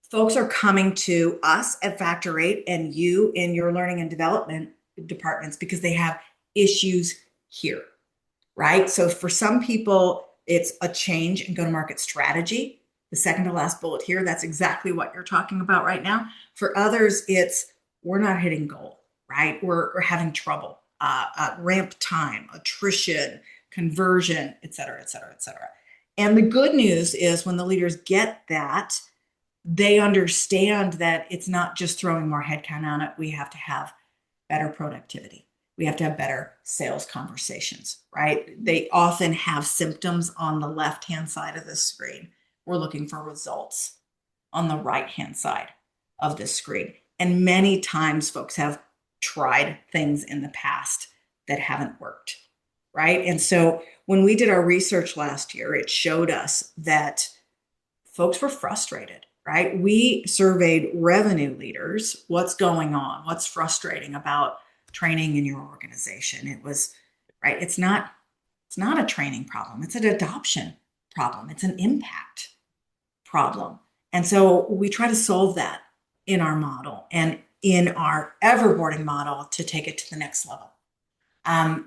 folks are coming to us at Factor 8 and you in your learning and development departments because they have issues here, right? So for some people, it's a change in go-to-market strategy. The second to last bullet here, that's exactly what you're talking about right now. For others, it's we're not hitting goal, right? We're having trouble, ramp time, attrition, conversion, et cetera, et cetera, et cetera. And the good news is when the leaders get that, they understand that it's not just throwing more headcount on it. We have to have better productivity. We have to have better sales conversations, right? They often have symptoms on the left-hand side of the screen. We're looking for results on the right-hand side of the screen. And many times folks have tried things in the past that haven't worked, right? And so when we did our research last year, it showed us that folks were frustrated, right? We surveyed revenue leaders. What's going on? What's frustrating about training in your organization? It was, right? It's not a training problem. It's an adoption problem. It's an impact problem. And so we try to solve that in our model and in our Everboarding model to take it to the next level.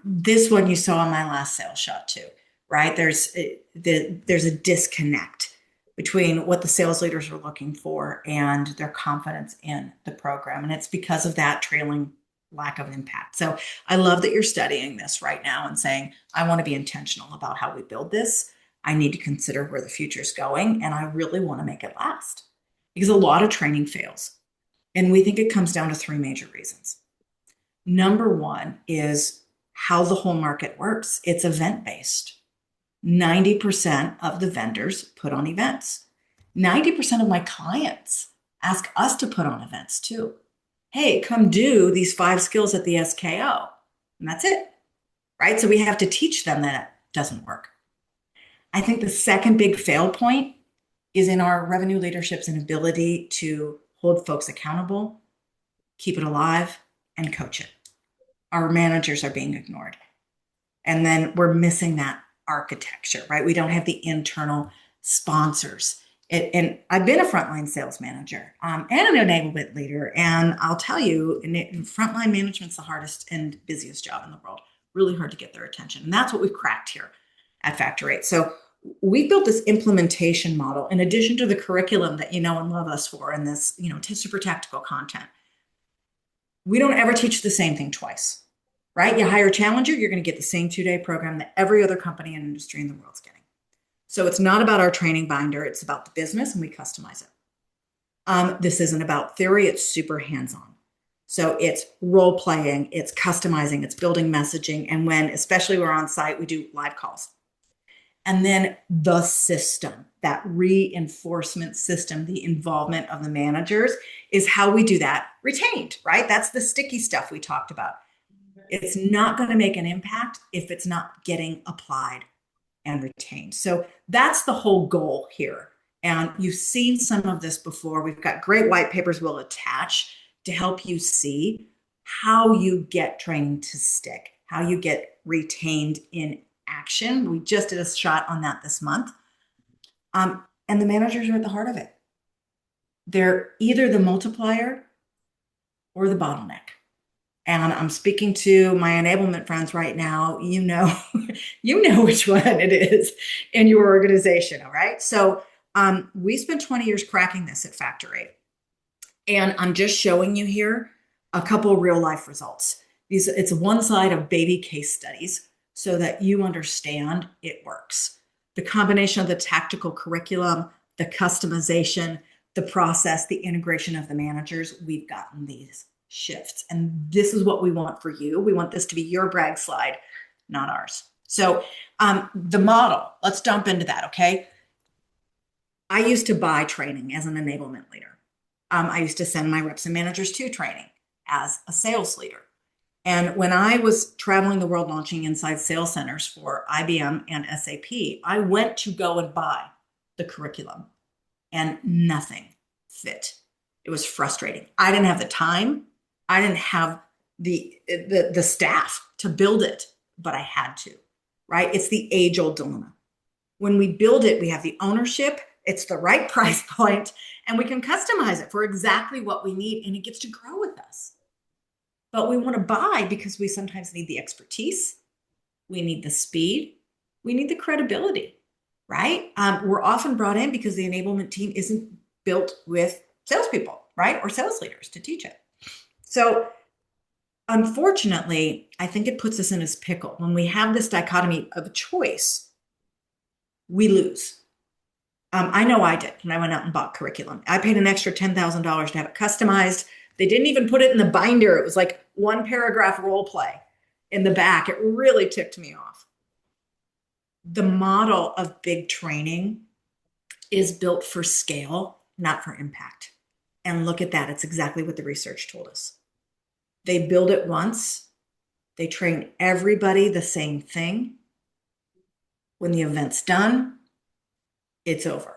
This one you saw on my last sales shot too, right? There's a disconnect between what the sales leaders are looking for and their confidence in the program. And it's because of that trailing lack of impact. So I love that you're studying this right now and saying, I want to be intentional about how we build this. I need to consider where the future is going, and I really want to make it last because a lot of training fails. And we think it comes down to three major reasons. Number one is how the whole market works. It's event-based. 90% of the vendors put on events. 90% of my clients ask us to put on events too. Hey, come do these 5 skills at the SKO. And that's it, right? So we have to teach them that it doesn't work. I think the second big fail point is in our revenue leadership's inability to hold folks accountable, keep it alive, and coach it. Our managers are being ignored. And then we're missing that architecture, right? We don't have the internal sponsors. And I've been a frontline sales manager and an enablement leader. And I'll tell you, frontline management's the hardest and busiest job in the world. Really hard to get their attention. And that's what we've cracked here at Factor 8. So we built this implementation model in addition to the curriculum that you know and love us for and this, super tactical content. We don't ever teach the same thing twice, right? You hire a challenger, you're going to get the same 2-day program that every other company and industry in the world's getting. So it's not about our training binder. It's about the business and we customize it. This isn't about theory. It's super hands-on. So it's role playing, it's customizing, it's building messaging. And when, especially we're on site, we do live calls. And then the system, that reinforcement system, the involvement of the managers is how we do that retained, right? That's the sticky stuff we talked about. It's not going to make an impact if it's not getting applied and retained. So that's the whole goal here. And you've seen some of this before. We've got great white papers we'll attach to help you see how you get training to stick, how you get retained in action. We just did a shot on that this month. And the managers are at the heart of it. They're either the multiplier or the bottleneck. And I'm speaking to my enablement friends right now. You know which one it is in your organization, all right? So we spent 20 years cracking this at Factor 8. And I'm just showing you here a couple real life results. It's one slide of baby case studies so that you understand it works. The combination of the tactical curriculum, the customization, the process, the integration of the managers, we've gotten these shifts. And this is what we want for you. We want this to be your brag slide, not ours. So the model, let's jump into that, okay? I used to buy training as an enablement leader. I used to send my reps and managers to training as a sales leader. And when I was traveling the world launching inside sales centers for IBM and SAP, I went to go and buy the curriculum and nothing fit. It was frustrating. I didn't have the time. I didn't have the staff to build it, but I had to, right? It's the age-old dilemma. When we build it, we have the ownership, it's the right price point, and we can customize it for exactly what we need, and it gets to grow with us. But we want to buy because we sometimes need the expertise, we need the speed, we need the credibility, right? We're often brought in because the enablement team isn't built with salespeople, right? Or sales leaders to teach it. So unfortunately, I think it puts us in this pickle. When we have this dichotomy of choice, we lose. I know I did when I went out and bought curriculum. I paid an extra $10,000 to have it customized. They didn't even put it in the binder. It was like one paragraph role play in the back. It really ticked me off. The model of big training is built for scale, not for impact. And look at that. It's exactly what the research told us. They build it once. They train everybody the same thing. When the event's done, it's over.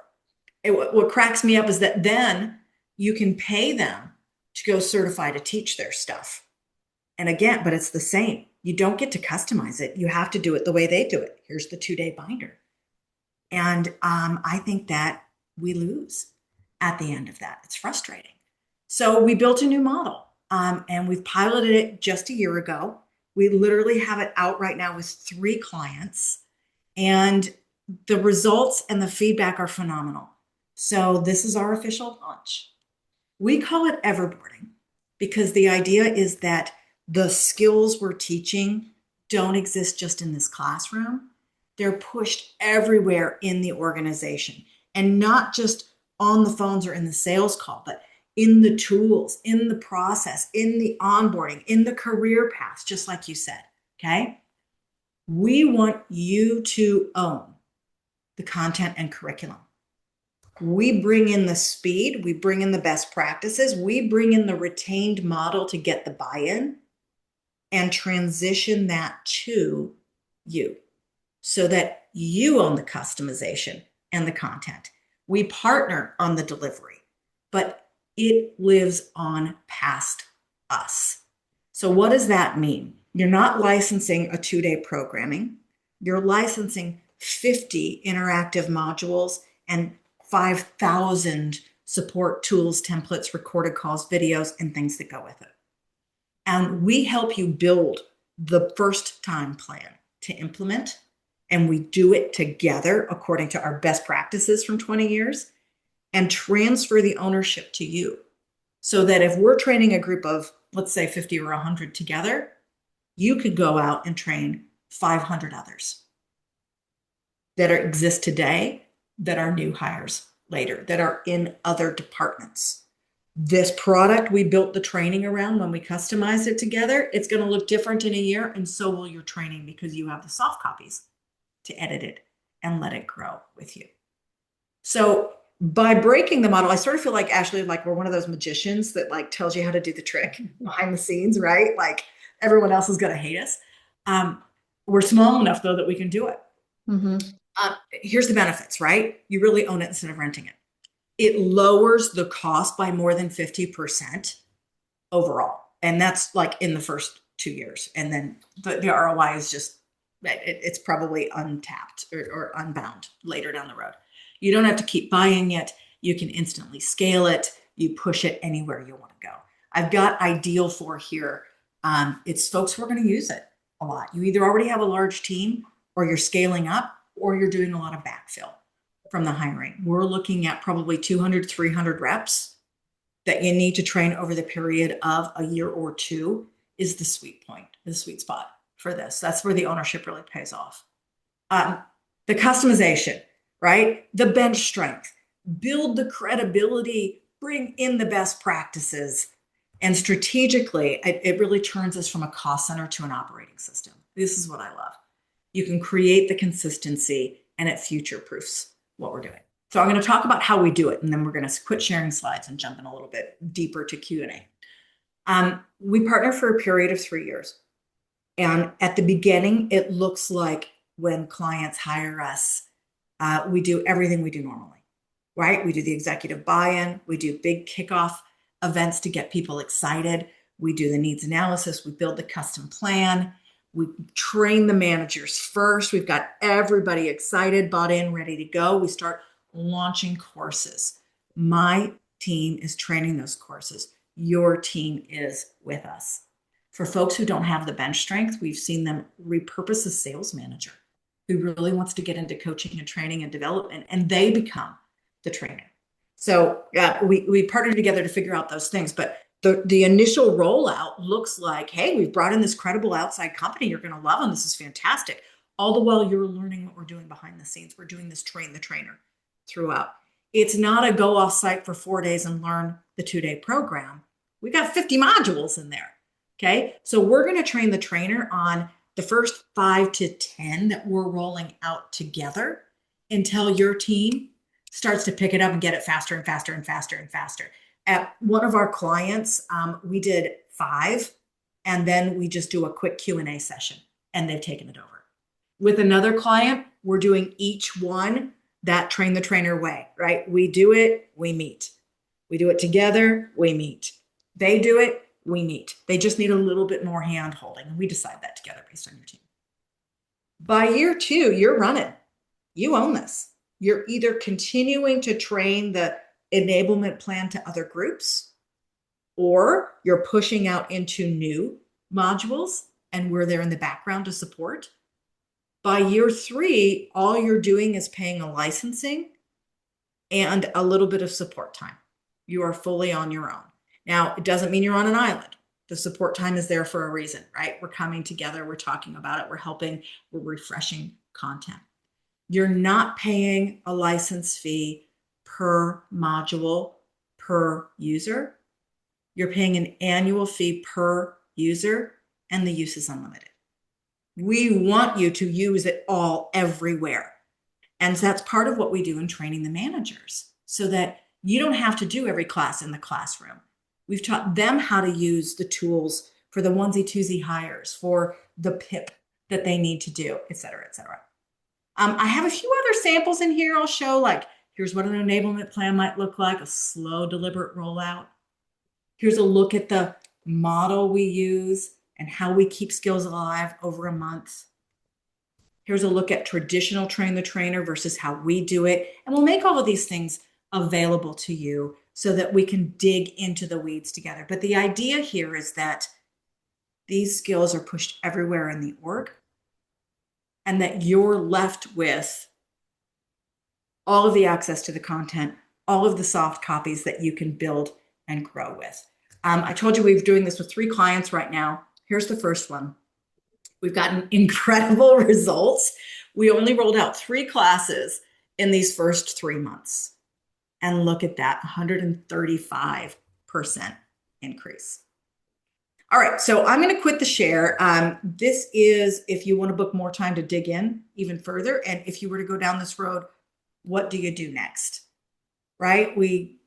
What cracks me up is that then you can pay them to go certify to teach their stuff. And again, but it's the same. You don't get to customize it. You have to do it the way they do it. Here's the 2-day binder. And I think that we lose at the end of that. It's frustrating. So we built a new model and we've piloted it just a year ago. We literally have it out right now with 3 clients, and the results and the feedback are phenomenal. So this is our official launch. We call it Everboarding because the idea is that the skills we're teaching don't exist just in this classroom. They're pushed everywhere in the organization, and not just on the phones or in the sales call, but in the tools, in the process, in the onboarding, in the career paths, just like you said, okay? We want you to own the content and curriculum. We bring in the speed, we bring in the best practices, we bring in the retained model to get the buy-in and transition that to you so that you own the customization and the content. We partner on the delivery, but it lives on past us. So what does that mean? You're not licensing a 2-day programming. You're licensing 50 interactive modules and 5,000 support tools, templates, recorded calls, videos, and things that go with it. And we help you build the first time plan to implement, and we do it together according to our best practices from 20 years and transfer the ownership to you. So that if we're training a group of, let's say 50 or 100 together, you could go out and train 500 others that exist today, that are new hires later, that are in other departments. This product we built the training around when we customized it together, it's going to look different in a year, and so will your training because you have the soft copies to edit it and let it grow with you. So by breaking the model, I sort of feel like, Ashley, like we're one of those magicians that like tells you how to do the trick behind the scenes, right? Like everyone else is going to hate us. We're small enough though that we can do it. Mm-hmm. Here's the benefits, right? You really own it instead of renting it. It lowers the cost by more than 50% overall. And that's like in the first 2 years. And then the ROI is just, it's probably untapped or unbound later down the road. You don't have to keep buying it. You can instantly scale it. You push it anywhere you want to go. I've got Ideal for here. It's folks who are going to use it a lot. You either already have a large team or you're scaling up or you're doing a lot of backfill from the hiring. We're looking at probably 200, 300 reps that you need to train over the period of a year or 2 is the sweet point, the sweet spot for this. That's where the ownership really pays off. The customization, right? The bench strength, build the credibility, bring in the best practices. And strategically, it really turns us from a cost center to an operating system. This is what I love. You can create the consistency and it future-proofs what we're doing. So I'm going to talk about how we do it, and then we're going to quit sharing slides and jump in a little bit deeper to Q&A. We partner for a period of 3 years. And at the beginning, it looks like when clients hire us, we do everything we do normally, right? We do the executive buy-in. We do big kickoff events to get people excited. We do the needs analysis. We build the custom plan. We train the managers first. We've got everybody excited, bought in, ready to go. We start launching courses. My team is training those courses. Your team is with us. For folks who don't have the bench strength, we've seen them repurpose a sales manager who really wants to get into coaching and training and development, and they become the trainer. So we partner together to figure out those things. But the initial rollout looks like, hey, we've brought in this credible outside company. You're going to love them. This is fantastic. All the while you're learning what we're doing behind the scenes. We're doing this train the trainer throughout. It's not a go off site for 4 days and learn the 2-day program. We got 50 modules in there. Okay. So we're going to train the trainer on the first 5 to 10 that we're rolling out together until your team starts to pick it up and get it faster and faster and faster and faster. At one of our clients, we did 5, and then we just do a quick Q&A session, and they've taken it over. With another client, we're doing each one that train the trainer way, right? We do it, we meet. We do it together, we meet. They do it, we meet. They just need a little bit more hand holding, and we decide that together based on your team. By year 2, you're running. You own this. You're either continuing to train the enablement plan to other groups, or you're pushing out into new modules, and we're there in the background to support. By year 3, all you're doing is paying a licensing and a little bit of support time. You are fully on your own. Now, it doesn't mean you're on an island. The support time is there for a reason, right? We're coming together, we're talking about it, we're helping, we're refreshing content. You're not paying a license fee per module, per user. You're paying an annual fee per user, and the use is unlimited. We want you to use it all everywhere. And so that's part of what we do in training the managers, so that you don't have to do every class in the classroom. We've taught them how to use the tools for the onesie-twosie hires, for the PIP that they need to do, et cetera, et cetera. I have a few other samples in here I'll show, like here's what an enablement plan might look like, a slow, deliberate rollout. Here's a look at the model we use and how we keep skills alive over a month. Here's a look at traditional train the trainer versus how we do it. And we'll make all of these things available to you so that we can dig into the weeds together. But the idea here is that these skills are pushed everywhere in the org, and that you're left with all of the access to the content, all of the soft copies that you can build and grow with. I told you we're doing this with 3 clients right now. Here's the first one. We've gotten incredible results. We only rolled out 3 classes in these first 3 months. And look at that, 135% increase. All right, so I'm going to quit the share. This is if you want to book more time to dig in even further. And if you were to go down this road, what do you do next? Right? We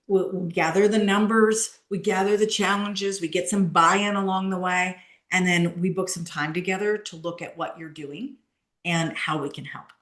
gather the numbers, we gather the challenges, we get some buy-in along the way, and then we book some time together to look at what you're doing and how we can help.